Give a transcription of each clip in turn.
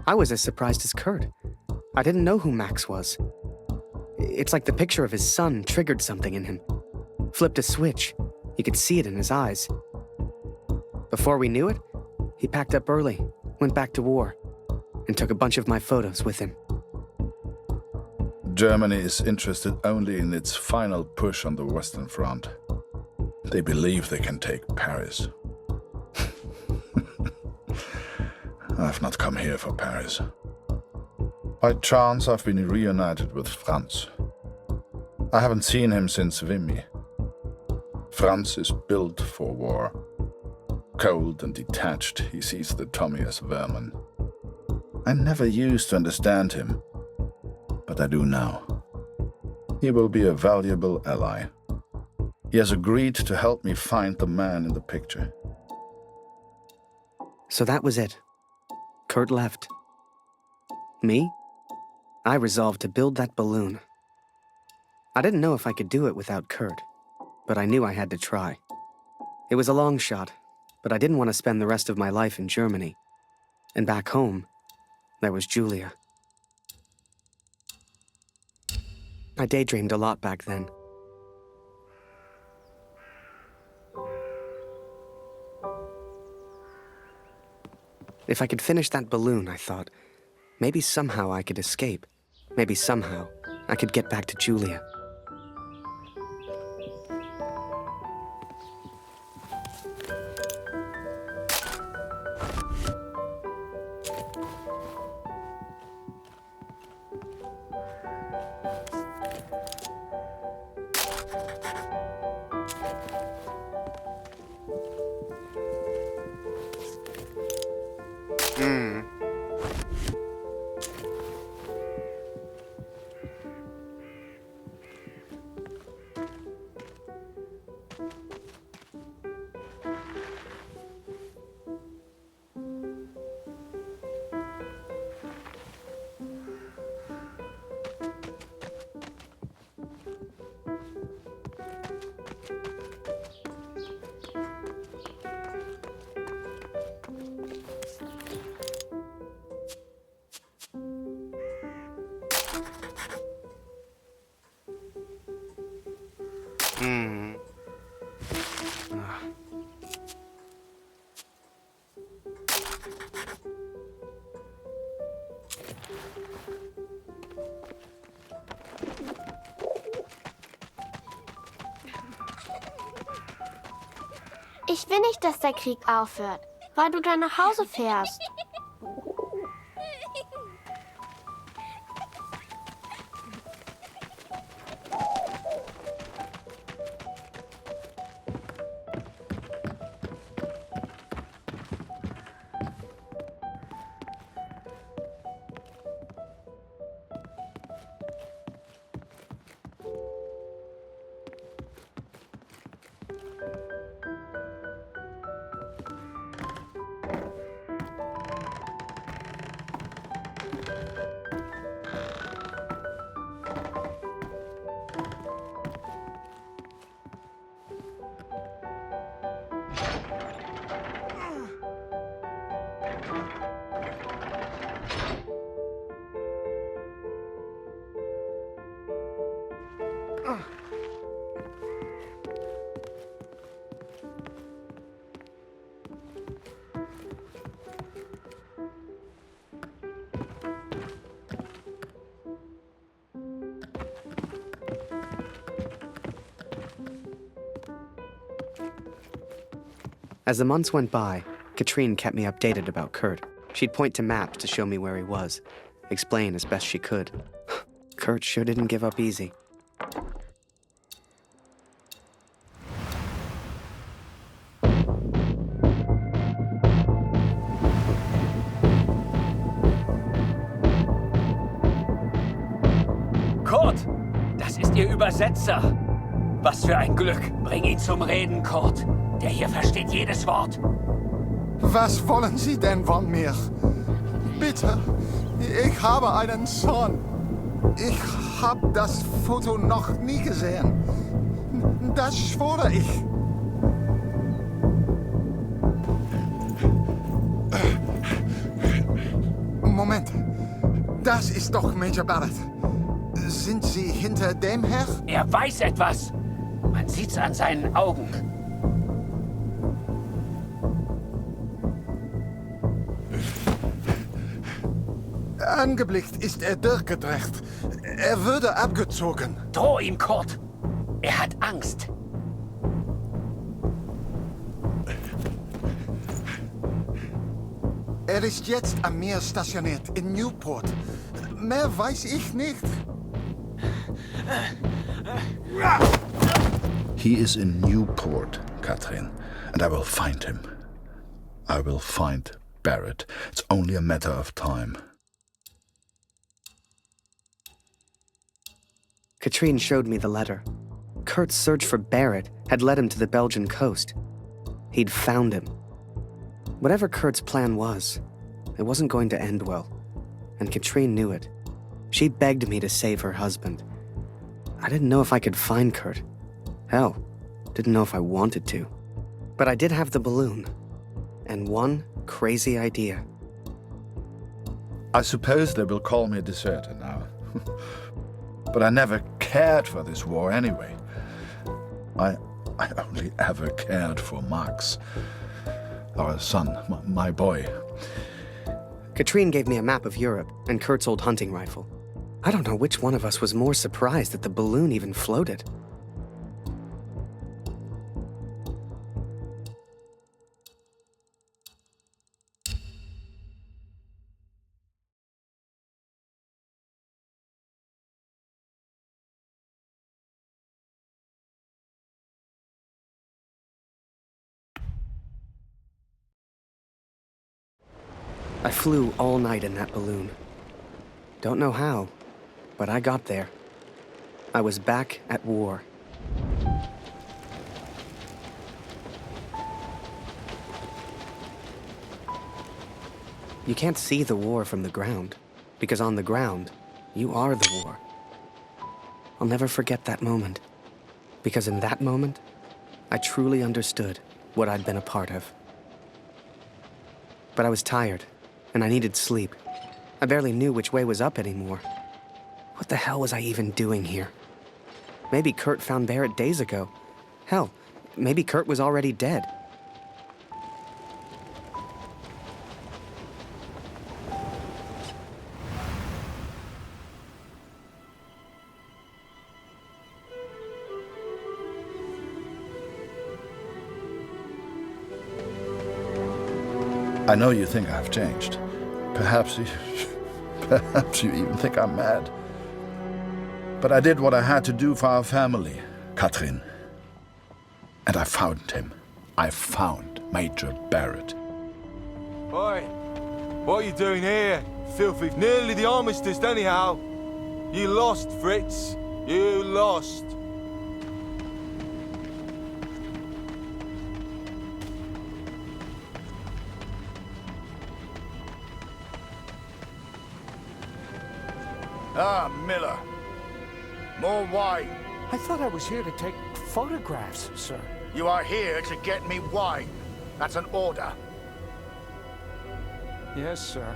I was as surprised as Kurt. I didn't know who Max was. It's like the picture of his son triggered something in him. Flipped a switch. You could see it in his eyes. Before we knew it, he packed up early, went back to war, and took a bunch of my photos with him. Germany is interested only in its final push on the Western Front. They believe they can take Paris. I've not come here for Paris. By chance, I've been reunited with Franz. I haven't seen him since Vimy. Franz is built for war. Cold and detached, he sees the Tommy as vermin. I never used to understand him, but I do now. He will be a valuable ally. He has agreed to help me find the man in the picture. So that was it. Kurt left. Me? I resolved to build that balloon. I didn't know if I could do it without Kurt, but I knew I had to try. It was a long shot, but I didn't want to spend the rest of my life in Germany. And back home, there was Julia. I daydreamed a lot back then. If I could finish that balloon, I thought, maybe somehow I could escape. Maybe somehow I could get back to Julia. Ich will nicht, dass der Krieg aufhört, weil du dann nach Hause fährst. As the months went by, Katrine kept me updated about Kurt. She'd point to maps to show me where he was, explain as best she could. Kurt sure didn't give up easy. Kurt, das ist Ihr Übersetzer. Was für ein Glück. Bring ihn zum Reden, Kurt. Der hier versteht jedes Wort. Was wollen Sie denn von mir? Bitte, ich habe einen Sohn. Ich habe das Foto noch nie gesehen. Das schwöre ich. Moment. Das ist doch Major Barrett. Sind Sie hinter dem her? Er weiß etwas. Man sieht's an seinen Augen. Angeblickt ist er durchgedreht. Er würde abgezogen. Droh ihm, Kurt. Er hat Angst. Er ist jetzt am Meer stationiert, in Newport. Mehr weiß ich nicht. He is in Newport, Katrin, and I will find him. I will find Barrett. It's only a matter of time. Katrine showed me the letter. Kurt's search for Barrett had led him to the Belgian coast. He'd found him. Whatever Kurt's plan was, it wasn't going to end well. And Katrine knew it. She begged me to save her husband. I didn't know if I could find Kurt. Hell, didn't know if I wanted to. But I did have the balloon. And one crazy idea. I suppose they will call me a deserter now. But I never cared for this war anyway. I only ever cared for Max. Our son, my boy. Katrine gave me a map of Europe and Kurt's old hunting rifle. I don't know which one of us was more surprised that the balloon even floated. I flew all night in that balloon. Don't know how, but I got there. I was back at war. You can't see the war from the ground, because on the ground, you are the war. I'll never forget that moment, because in that moment, I truly understood what I'd been a part of. But I was tired, and I needed sleep. I barely knew which way was up anymore. What the hell was I even doing here? Maybe Kurt found Barrett days ago. Hell, maybe Kurt was already dead. I know you think I've changed. Perhaps you even think I'm mad. But I did what I had to do for our family, Katrin. And I found him. I found Major Barrett. Oi, what are you doing here? Filthy, nearly the armistice anyhow. You lost, Fritz. You lost. Ah, Miller. More wine. I thought I was here to take photographs, sir. You are here to get me wine. That's an order. Yes, sir.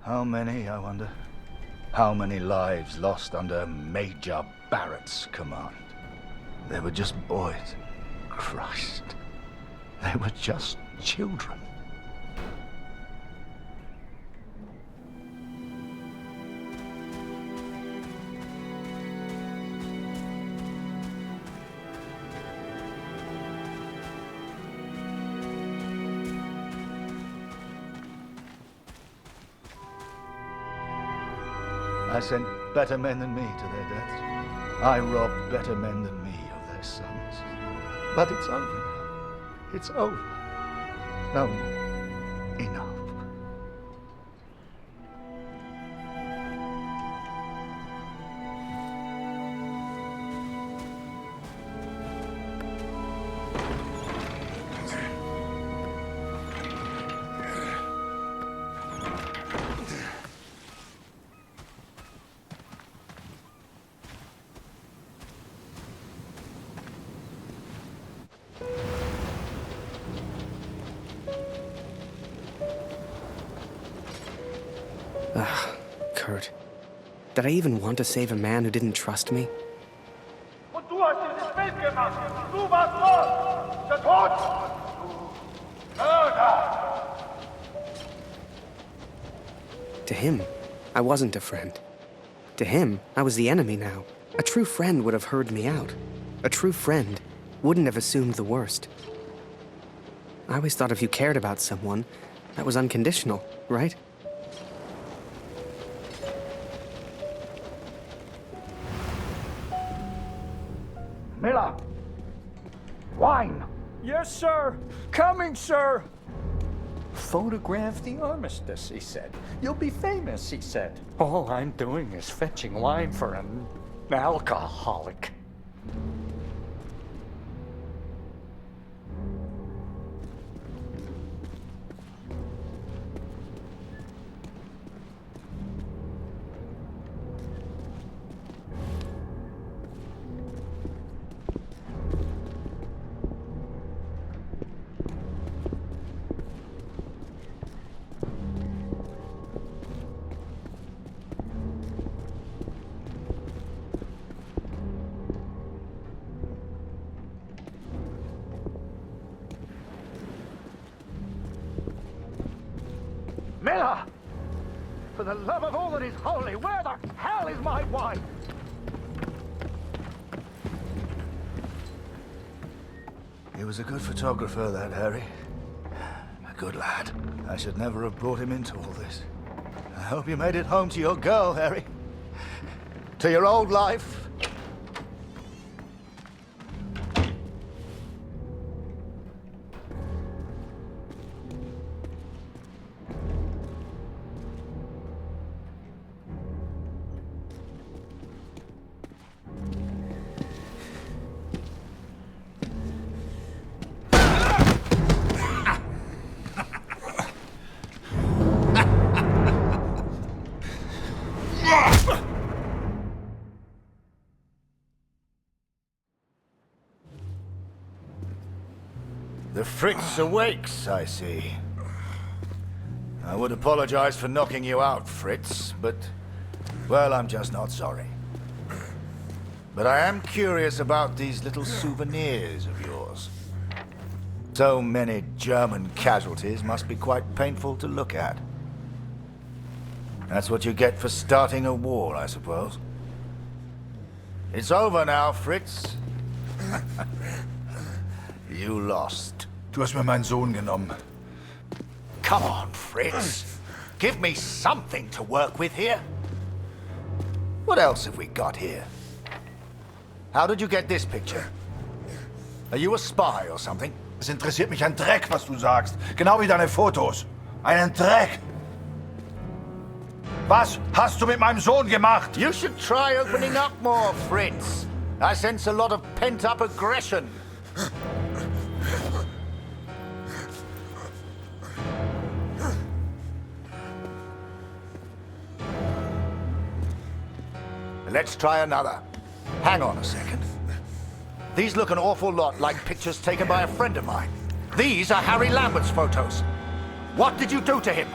How many, I wonder? How many lives lost under Major Barrett's command? They were just boys. Christ. They were just children. I sent better men than me to their deaths. I robbed better men than me of their sons. But it's over now. It's over. No, enough. Ugh, Kurt. Did I even want to save a man who didn't trust me? Und du hast dieses Bild gemacht. Du warst dort. Der Tod. Mörder. To him, I wasn't a friend. To him, I was the enemy now. A true friend would have heard me out. A true friend wouldn't have assumed the worst. I always thought if you cared about someone, that was unconditional, right? Miller! Wine! Yes, sir. Coming, sir. Photograph the armistice, he said. You'll be famous, he said. All I'm doing is fetching wine for an alcoholic. Miller! For the love of all that is holy, where the hell is my wine? He was a good photographer, that Harry. A good lad. I should never have brought him into all this. I hope you made it home to your girl, Harry. To your old life. The Fritz awakes, I see. I would apologize for knocking you out, Fritz, but, well, I'm just not sorry. But I am curious about these little souvenirs of yours. So many German casualties must be quite painful to look at. That's what you get for starting a war, I suppose. It's over now, Fritz. You lost. Du hast mir meinen Sohn genommen. Come on, Fritz. Give me something to work with here. What else have we got here? How did you get this picture? Are you a spy or something? Es interessiert mich ein Dreck, was du sagst. Genau wie deine Fotos. Einen Dreck. Was hast du mit meinem Sohn gemacht? You should try opening up more, Fritz. I sense a lot of pent-up aggression. Let's try another. Hang on a second. These look an awful lot like pictures taken by a friend of mine. These are Harry Lambert's photos. What did you do to him?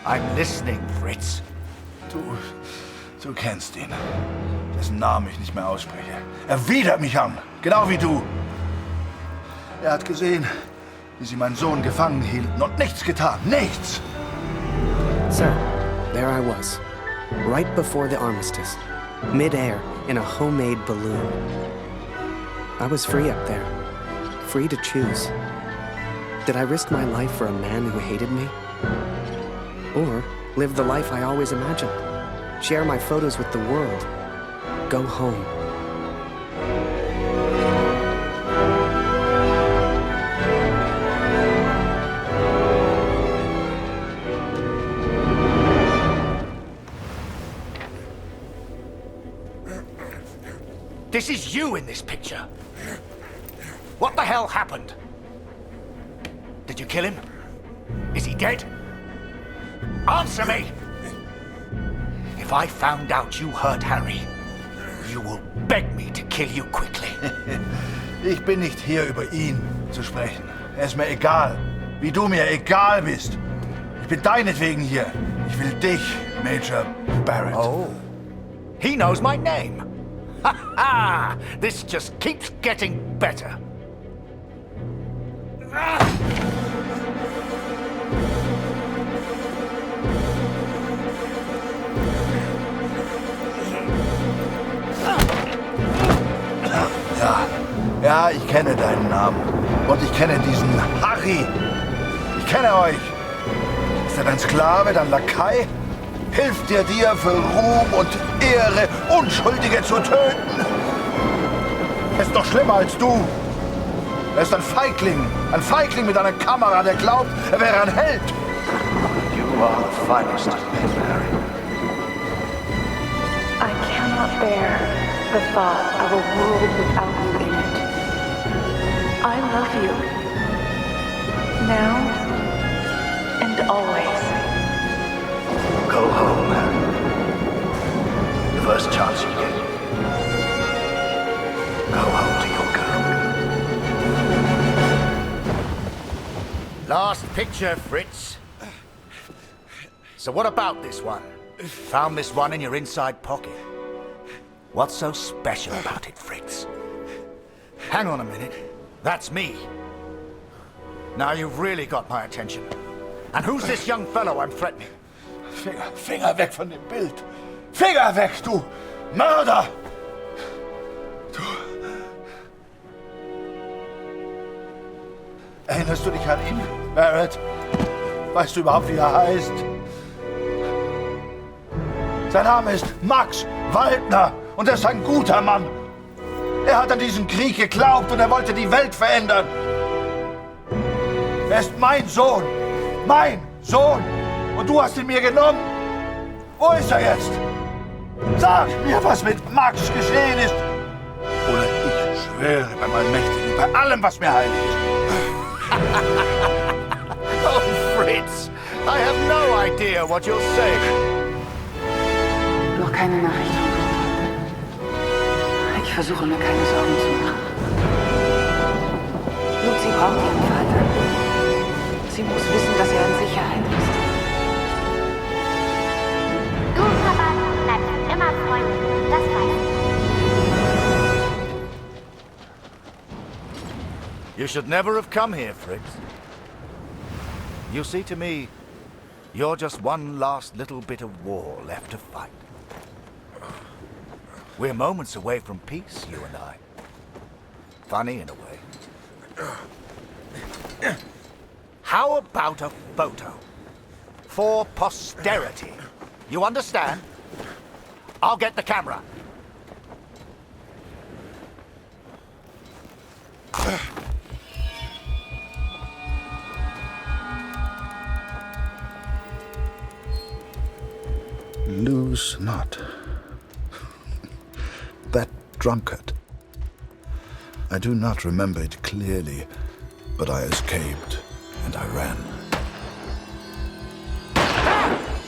I'm listening, Fritz. Du kennst ihn. Dessen Namen ich nicht mehr ausspreche. Er widert mich an. Genau wie du. Er hat gesehen, wie sie meinen Sohn gefangen hielten und nichts getan. Nichts! So, there I was. Right before the armistice. Mid-air, in a homemade balloon. I was free up there. Free to choose. Did I risk my life for a man who hated me? Or live the life I always imagined? Share my photos with the world? Go home. This is you in this picture. What the hell happened? Did you kill him? Is he dead? Answer me! If I found out you hurt Harry, you will beg me to kill you quickly. Ich bin nicht hier, über ihn zu sprechen. Er ist mir egal. Wie du mir egal bist. Ich bin deinetwegen hier. Ich will dich, Major Barrett. Oh, he knows my name. Ha ha! This just keeps getting better. Ja, ich kenne deinen Namen. Und ich kenne diesen Harry. Ich kenne euch. Ist er dein Sklave, dein Lakai? Hilft dir für Ruhm und Ehre, Unschuldige zu töten? Er ist noch schlimmer als du. Er ist ein Feigling mit einer Kamera, der glaubt, er wäre ein Held. You are the finest of men, Harry. I cannot bear the thought of a world without you in it. I love you. Now and always. Go home, Harry. The first chance you get. Go home to your girl. Last picture, Fritz. So what about this one? Found this one in your inside pocket. What's so special about it, Fritz? Hang on a minute. That's me. Now you've really got my attention. And who's this young fellow I'm threatening? Finger weg von dem Bild. Finger weg, du Mörder! Du... Erinnerst du dich an ihn, Barrett? Weißt du überhaupt, wie er heißt? Sein Name ist Max Waldner und er ist ein guter Mann. Er hat an diesen Krieg geglaubt und er wollte die Welt verändern. Er ist mein Sohn. Mein Sohn. Und du hast ihn mir genommen. Wo ist er jetzt? Sag mir, was mit Max geschehen ist. Oder ich schwöre bei meinem Mächtigen, bei allem, was mir heilig ist. Oh, Fritz, I have no idea what you're saying. Noch keine Nachricht von Retold. Ich versuche mir keine Sorgen zu machen. Lucy braucht ihren Vater. Sie muss wissen, dass er in Sicherheit ist. Du und Papa bleibt immer Freunde, das weiß ich. You should never have come here, Fritz. You see, to me, you're just one last little bit of war left to fight. We're moments away from peace, you and I. Funny in a way. How about a photo? For posterity. You understand? I'll get the camera. Lose not. That drunkard. I do not remember it clearly, but I escaped and I ran.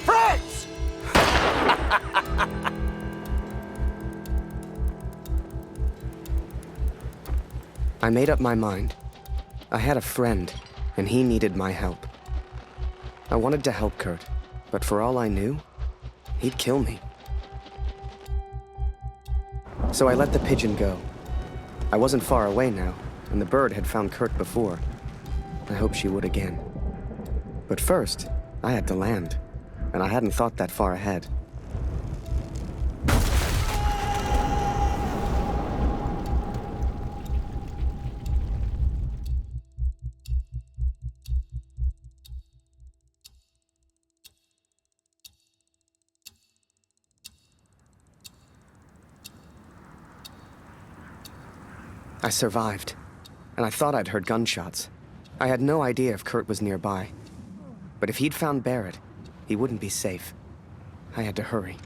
Fritz! I made up my mind. I had a friend, and he needed my help. I wanted to help Kurt, but for all I knew, he'd kill me. So I let the pigeon go. I wasn't far away now, and the bird had found Kurt before. I hoped she would again. But first, I had to land, and I hadn't thought that far ahead. I survived, and I thought I'd heard gunshots. I had no idea if Kurt was nearby. But if he'd found Barrett, he wouldn't be safe. I had to hurry.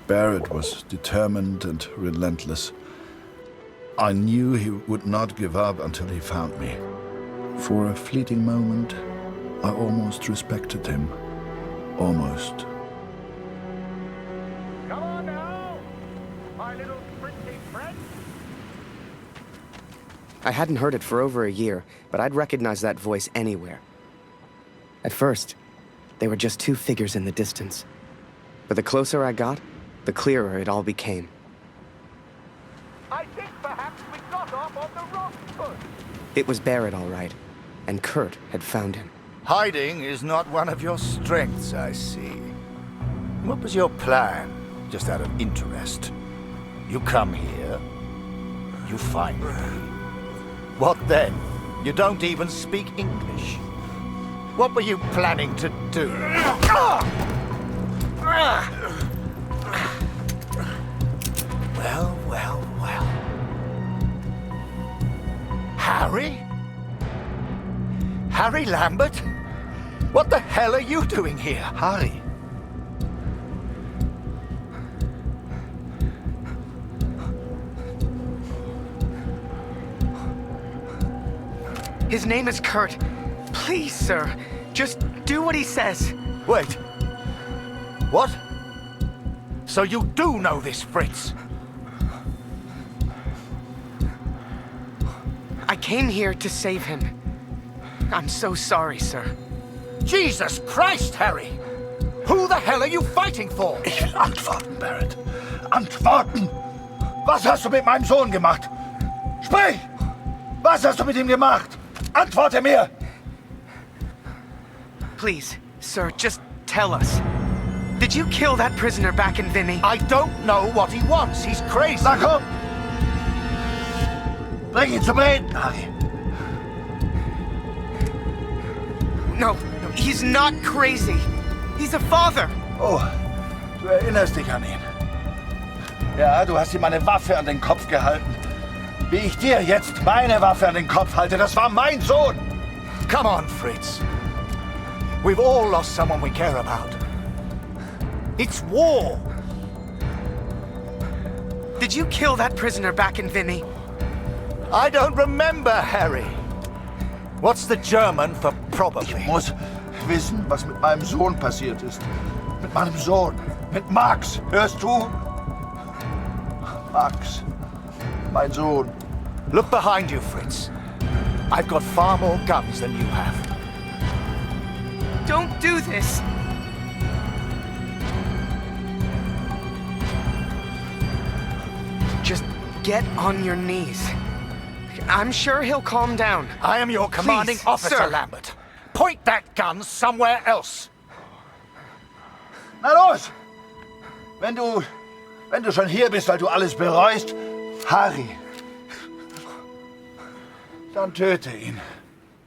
Barrett was determined and relentless. I knew he would not give up until he found me. For a fleeting moment, I almost respected him. Almost. Come on now, my little pretty friend. I hadn't heard it for over a year, but I'd recognize that voice anywhere. At first, they were just two figures in the distance. But the closer I got, the clearer it all became. I think perhaps we got off on the wrong foot. It was Barrett, all right, and Kurt had found him. Hiding is not one of your strengths, I see. What was your plan, just out of interest? You come here, you find me. What then? You don't even speak English. What were you planning to do? Well, well, well. Harry? Harry Lambert? What the hell are you doing here, Harry? His name is Kurt. Please, sir, just do what he says. Wait. What? So you do know this Fritz? I came here to save him. I'm so sorry, sir. Jesus Christ, Harry! Who the hell are you fighting for? Ich will antworten, Barrett. Antworten! Was hast du mit meinem Sohn gemacht? Sprich! Was hast du mit ihm gemacht? Antworte mir! Please, sir, just tell us. Did you kill that prisoner back in Vimy? I don't know what he wants. He's crazy. Na komm! Bring ihn zum Reden, Harry. No, he's not crazy. He's a father. Oh, du erinnerst dich an ihn. Ja, du hast ihm eine Waffe an den Kopf gehalten. Wie ich dir jetzt meine Waffe an den Kopf halte, das war mein Sohn! Come on, Fritz. We've all lost someone we care about. It's war. Did you kill that prisoner back in Vimy? I don't remember, Harry. What's the German for probably? Ich muss wissen, was mit meinem Sohn passiert ist. Mit meinem Sohn. Mit Max. Hörst du? Max. Mein Sohn. Look behind you, Fritz. I've got far more guns than you have. Don't do this. Just get on your knees. I'm sure he'll calm down. I am your commanding Please, officer, sir. Lambert. Point that gun somewhere else. Na los! Wenn du schon hier bist, weil du alles bereust, Harry, dann töte ihn.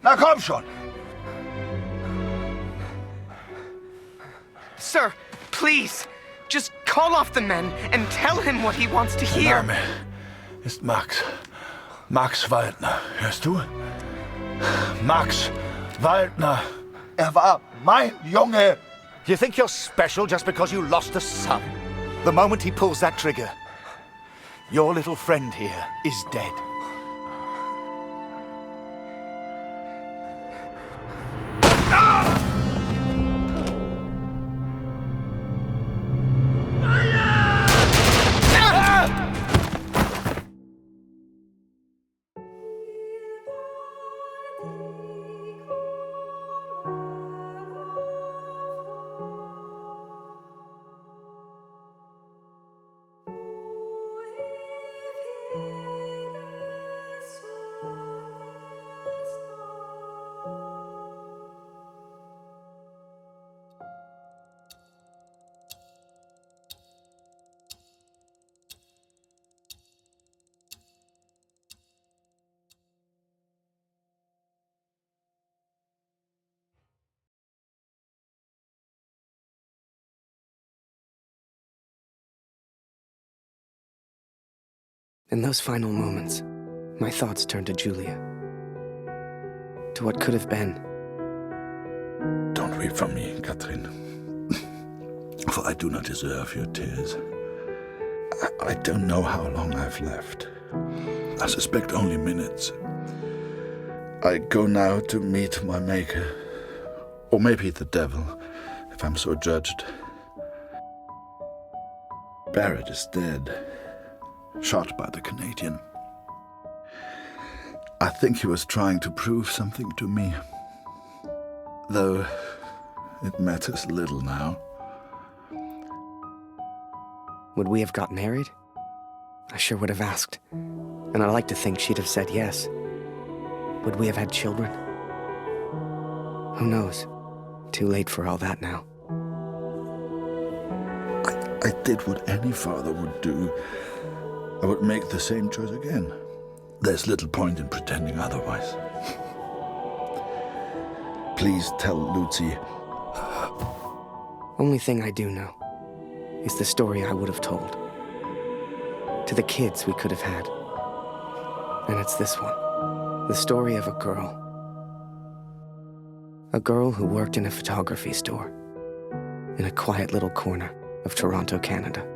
Na komm schon! Sir, please, just call off the men and tell him what he wants to hear. Der Name ist Max. Max Waldner. Hörst du? Max Waldner. Er war mein Junge. You think you're special just because you lost a son? The moment he pulls that trigger, your little friend here is dead. In those final moments, my thoughts turned to Julia. To what could have been. Don't weep for me, Katrin. For I do not deserve your tears. I don't know how long I've left. I suspect only minutes. I go now to meet my maker. Or maybe the devil, if I'm so judged. Barrett is dead. Shot by the Canadian. I think he was trying to prove something to me. Though it matters little now. Would we have got married? I sure would have asked. And I like to think she'd have said yes. Would we have had children? Who knows? Too late for all that now. I did what any father would do. I would make the same choice again. There's little point in pretending otherwise. Please tell Lucy. Only thing I do know is the story I would have told. To the kids we could have had. And it's this one. The story of a girl. A girl who worked in a photography store. In a quiet little corner of Toronto, Canada.